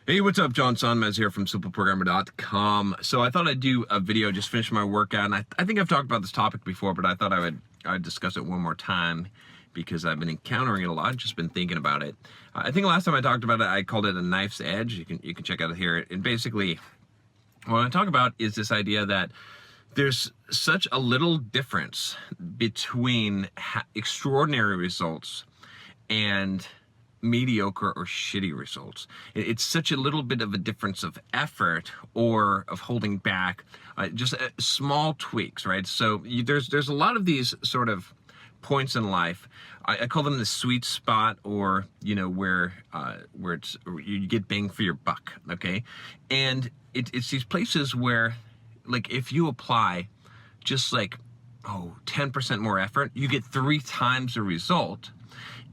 Hey, what's up? John Sonmez here from simpleprogrammer.com. So I thought I'd do a video, just finish my workout. And I think I've talked about this topic before, but I thought I'd discuss it one more time because I've been encountering it a lot, just been thinking about it. I think last time I talked about it, I called it a knife's edge. You can check out here. And basically, what I talk about is this idea that there's such a little difference between extraordinary results and mediocre or shitty results. It's such a little bit of a difference of effort or of holding back, just small tweaks, right? So there's a lot of these sort of points in life. I call them the sweet spot, or where you get bang for your buck. Okay, and it's these places where, like, if you apply just 10% more effort, you get 3 times the result.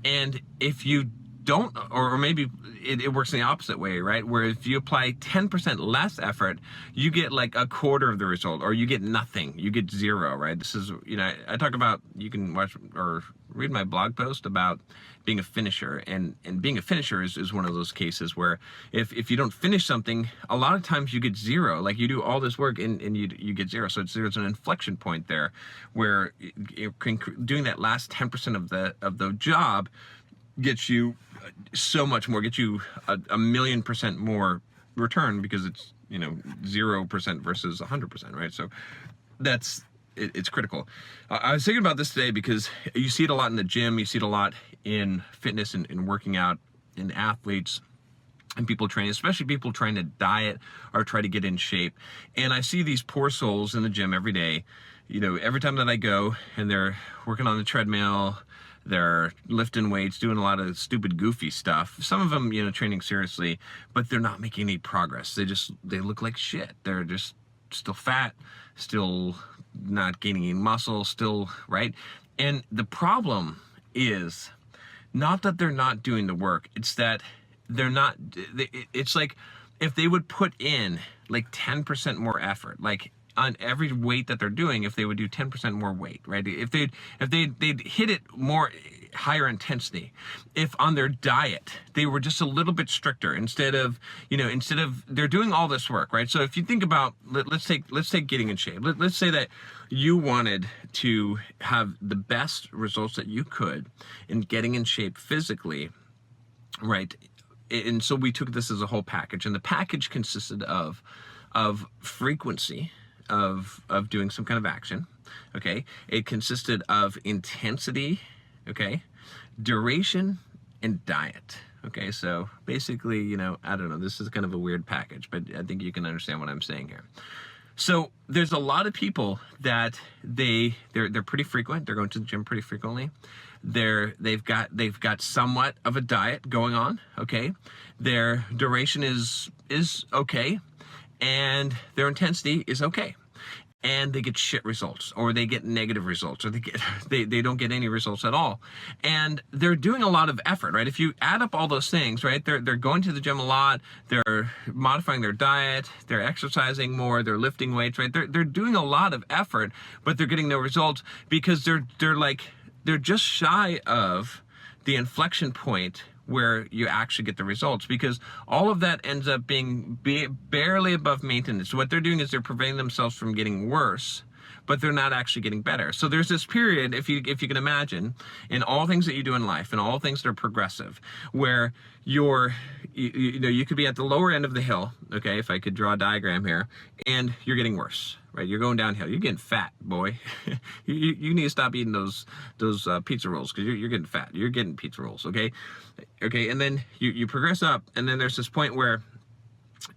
And if you don't, or maybe it works in the opposite way, right? Where if you apply 10% less effort, you get like a quarter of the result, or you get nothing, you get 0, right? This is, I talk about, you can watch or read my blog post about being a finisher, and being a finisher is one of those cases where if you don't finish something, a lot of times you get 0. Like, you do all this work and you get 0. So there's an inflection point there where doing that last 10% of the job gets you so much more, gets you a 1,000,000% more return, because it's 0% versus 100%, right? So it's critical. I was thinking about this today because you see it a lot in the gym, you see it a lot in fitness and working out, in athletes and people training, especially people trying to diet or try to get in shape. And I see these poor souls in the gym every day. Every time that I go, and they're working on the treadmill, they're lifting weights, doing a lot of stupid, goofy stuff. Some of them, training seriously, but they're not making any progress. They look like shit. They're just still fat, still not gaining any muscle, still, right? And the problem is not that they're not doing the work. It's that they're not, it's like if they would put in like 10% more effort, like on every weight that they're doing, if they would do 10% more weight, right? If they'd hit it more higher intensity. If on their diet they were just a little bit stricter, instead of they're doing all this work, right? So if you think about, let's take getting in shape. Let's say that you wanted to have the best results that you could in getting in shape physically, right? And so we took this as a whole package, and the package consisted of frequency of doing some kind of action. Okay, it consisted of intensity, okay, duration, and diet. Okay, so basically, I don't know, this is kind of a weird package, but I think you can understand what I'm saying here. So there's a lot of people that they're pretty frequent. They're going to the gym pretty frequently. They've got somewhat of a diet going on. Okay, their duration is okay, and their intensity is okay. And they get shit results, or they get negative results, or they don't get any results at all. And they're doing a lot of effort, right? If you add up all those things, right, they're going to the gym a lot, they're modifying their diet, they're exercising more, they're lifting weights, right? They're doing a lot of effort, but they're getting no results because they're just shy of the inflection point where you actually get the results, because all of that ends up being barely above maintenance. So what they're doing is they're preventing themselves from getting worse, but they're not actually getting better. So there's this period, if you can imagine, in all things that you do in life, and all things that are progressive, where you could be at the lower end of the hill, okay, if I could draw a diagram here, and you're getting worse, right? You're going downhill. You're getting fat, boy. you need to stop eating those pizza rolls, because you're getting fat. You're getting pizza rolls, okay? Okay, and then you progress up, and then there's this point where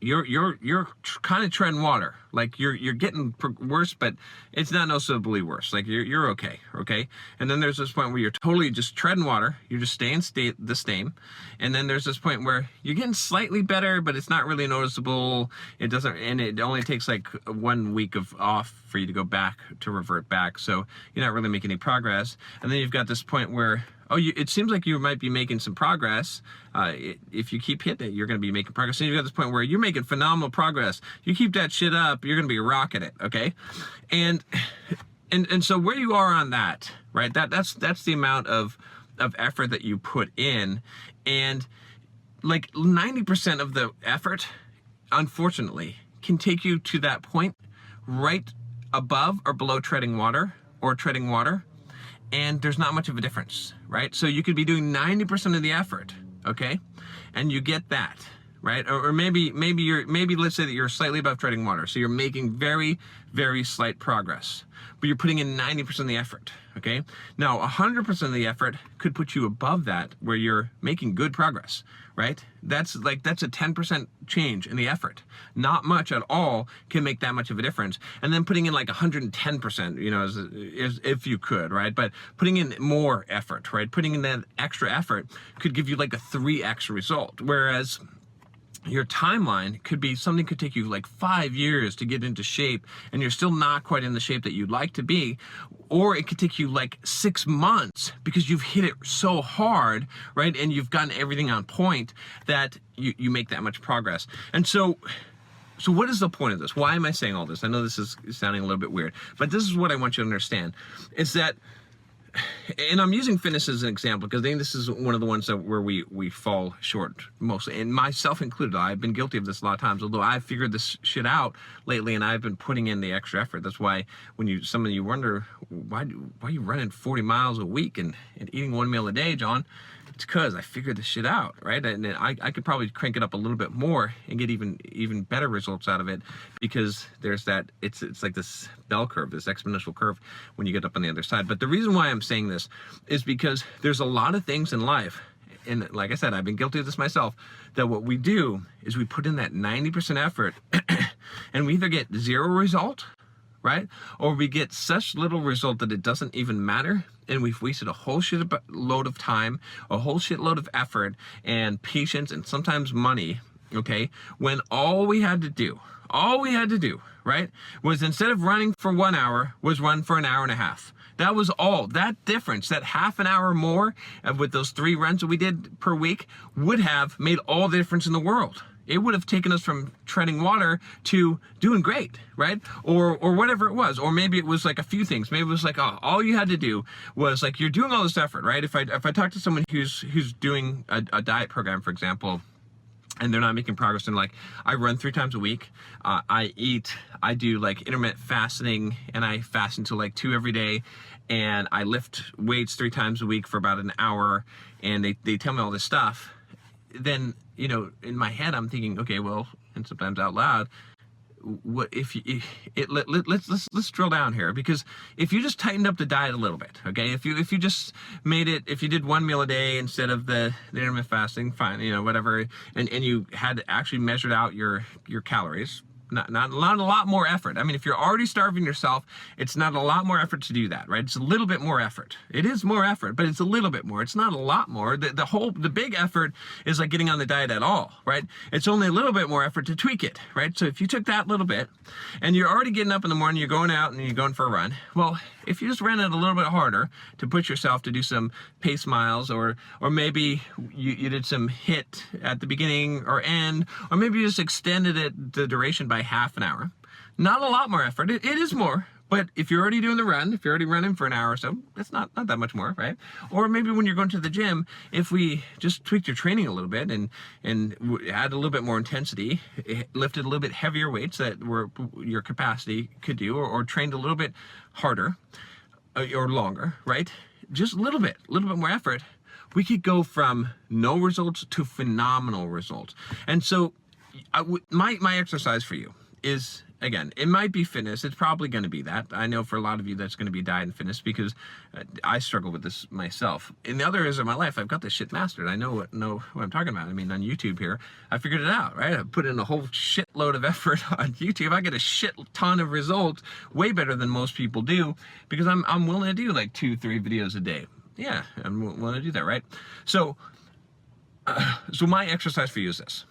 you're kind of treading water. Like, you're getting worse, but it's not noticeably worse. Like, you're okay. And then there's this point where you're totally just treading water. You're just staying the same. And then there's this point where you're getting slightly better, but it's not really noticeable. And it only takes like 1 week off for you to go back, to revert back. So you're not really making any progress. And then you've got this point where, it seems like you might be making some progress. If you keep hitting it, you're going to be making progress. And you've got this point where you're making phenomenal progress. You keep that shit up, you're going to be rocking it, okay? And so where you are on that, right? That's the amount of effort that you put in. And like 90% of the effort, unfortunately, can take you to that point right above or below treading water or treading water, and there's not much of a difference, right? So you could be doing 90% of the effort, okay? And you get that, right? Or maybe let's say that you're slightly above treading water, so you're making very, very slight progress, but you're putting in 90% of the effort, okay? Now, 100% of the effort could put you above that, where you're making good progress, right? That's a 10% change in the effort. Not much at all can make that much of a difference. And then putting in like 110%, you know, is if you could, right? But putting in more effort, right? Putting in that extra effort could give you like a 3x result. Whereas your timeline could be something could take you like 5 years to get into shape, and you're still not quite in the shape that you'd like to be. Or it could take you like 6 months because you've hit it so hard, right? And you've gotten everything on point that you make that much progress. And so what is the point of this? Why am I saying all this? I know this is sounding a little bit weird, but this is what I want you to understand, is that, and I'm using fitness as an example because I think this is one of the ones that where we fall short mostly, and myself included. I've been guilty of this a lot of times, although I've figured this shit out lately and I've been putting in the extra effort. That's why when some of you wonder, why are you running 40 miles a week and eating 1 meal a day, John? It's because I figured this shit out, right? And I could probably crank it up a little bit more and get even better results out of it, because there's that, it's like this bell curve, this exponential curve when you get up on the other side. But the reason why I'm saying this is because there's a lot of things in life, and like I said, I've been guilty of this myself, that what we do is we put in that 90% effort and we either get 0 result, right? Or we get such little result that it doesn't even matter, and we've wasted a whole shitload of time, a whole shitload of effort and patience, and sometimes money, okay? When all we had to do, right, was instead of running for 1 hour, was run for an hour and a half. That was all. That difference, that half an hour more with those 3 runs that we did per week, would have made all the difference in the world. It would have taken us from treading water to doing great, right? Or whatever it was. Or maybe it was like a few things. Maybe it was like, oh, all you had to do was like, you're doing all this effort, right? If I talk to someone who's doing a diet program, for example, and they're not making progress, and like, I run 3 times a week, I do like intermittent fasting, and I fast until like 2 every day, and I lift weights 3 times a week for about an hour, and they tell me all this stuff. Then, you know, in my head, I'm thinking, okay, well, and sometimes out loud, what if let's drill down here, because if you just tightened up the diet a little bit, okay, if you just made it, if you did 1 meal a day instead of the intermittent fasting, fine, you know, whatever, and you had actually measured out your calories. Not a lot more effort. I mean, if you're already starving yourself, it's not a lot more effort to do that, right? It's a little bit more effort. It is more effort, but it's a little bit more. It's not a lot more. The big effort is like getting on the diet at all, right? It's only a little bit more effort to tweak it, right? So if you took that little bit, and you're already getting up in the morning, you're going out and you're going for a run. Well, if you just ran it a little bit harder to push yourself to do some pace miles, or maybe you did some HIIT at the beginning or end, or maybe you just extended the duration by half an hour. Not a lot more effort. It is more, but if you're already doing the run, if you're already running for an hour or so, it's not that much more, right? Or maybe when you're going to the gym, if we just tweaked your training a little bit and add a little bit more intensity, lifted a little bit heavier weights that were your capacity could do, or trained a little bit harder or longer, right? Just a little bit more effort, we could go from no results to phenomenal results. And so my exercise for you is, again, it might be fitness. It's probably going to be that. I know for a lot of you that's going to be diet and fitness, because I struggle with this myself. In the other areas of my life, I've got this shit mastered. I know what I'm talking about. I mean, on YouTube here, I figured it out, right? I put in a whole shitload of effort on YouTube. I get a shit ton of results, way better than most people do, because I'm willing to do like 2-3 videos a day. Yeah, I'm willing to do that, right? So my exercise for you is this.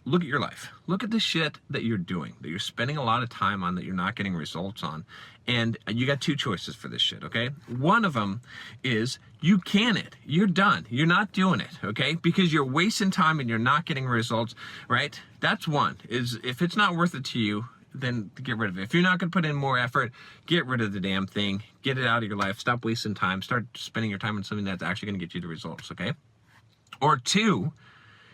Look at your life. Look at the shit that you're doing, that you're spending a lot of time on, that you're not getting results on. And you got 2 choices for this shit, okay? One of them is you can it. You're done. You're not doing it, okay? Because you're wasting time and you're not getting results, right? That's one. Is if it's not worth it to you, then get rid of it. If you're not going to put in more effort, get rid of the damn thing. Get it out of your life. Stop wasting time. Start spending your time on something that's actually going to get you the results, okay? Or 2,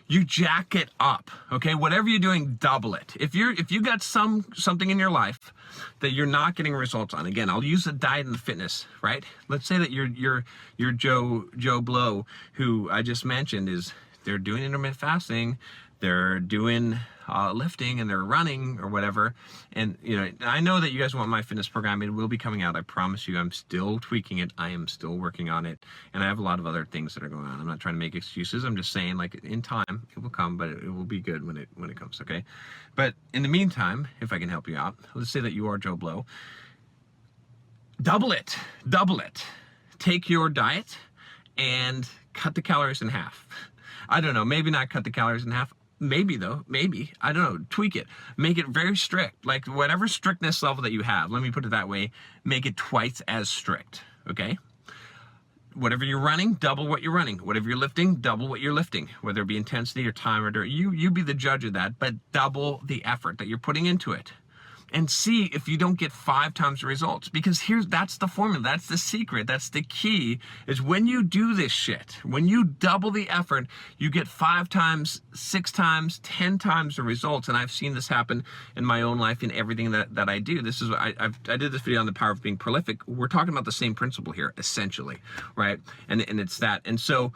you jack it up, okay? Whatever you're doing, double it. If you got something in your life that you're not getting results on, again, I'll use the diet and the fitness, right? Let's say that you're Joe Blow, who I just mentioned, they're doing intermittent fasting, they're doing lifting, and they're running or whatever. And I know that you guys want my fitness program. It will be coming out. I promise you. I'm still tweaking it. I am still working on it, and I have a lot of other things that are going on. I'm not trying to make excuses. I'm just saying, like, in time it will come, but it will be good when it comes. Okay. But in the meantime, if I can help you out, let's say that you are Joe Blow. Double it. Take your diet and cut the calories in half. I don't know. Maybe not cut the calories in half. Maybe though, maybe, I don't know, tweak it, make it very strict, like whatever strictness level that you have, let me put it that way, make it twice as strict, okay? Whatever you're running, double what you're running. Whatever you're lifting, double what you're lifting, whether it be intensity or time or you be the judge of that, but double the effort that you're putting into it. And see if you don't get 5 times the results, because that's the formula, that's the secret, that's the key, is when you do this shit, when you double the effort, you get 5 times, 6 times, 10 times the results. And I've seen this happen in my own life in everything that I do. This is I did this video on the power of being prolific. We're talking about the same principle here, essentially, right? And it's that. And so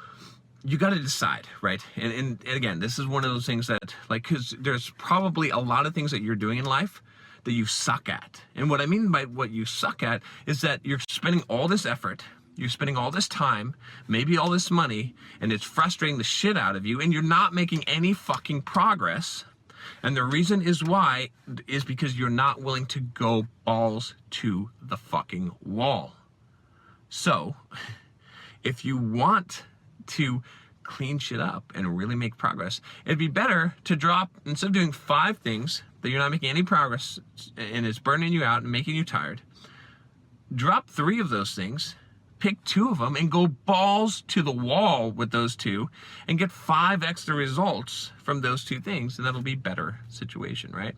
you got to decide, right? And again, this is one of those things that, like, because there's probably a lot of things that you're doing in life that you suck at. And what I mean by what you suck at is that you're spending all this effort, you're spending all this time, maybe all this money, and it's frustrating the shit out of you, and you're not making any fucking progress. And the reason is why is because you're not willing to go balls to the fucking wall. So if you want to clean shit up and really make progress, it'd be better to drop, instead of doing 5 things that you're not making any progress and it's burning you out and making you tired, drop 3 of those things, pick 2 of them, and go balls to the wall with those 2 and get 5 extra results from those 2 things, and that'll be a better situation, right?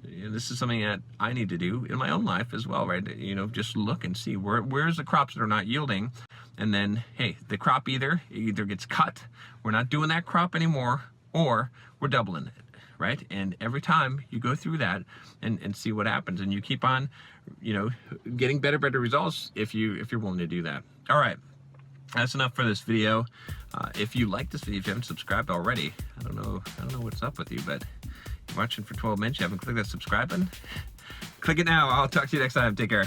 This is something that I need to do in my own life as well, right? Just look and see where's the crops that are not yielding, and then, hey, the crop either gets cut, we're not doing that crop anymore, or we're doubling it, right? And every time you go through that and see what happens, and you keep on, getting better results if you're willing to do that. All right, that's enough for this video. If you like this video, if you haven't subscribed already, I don't know what's up with you, but you're watching for 12 minutes, you haven't clicked that subscribe button? Click it now. I'll talk to you next time. Take care.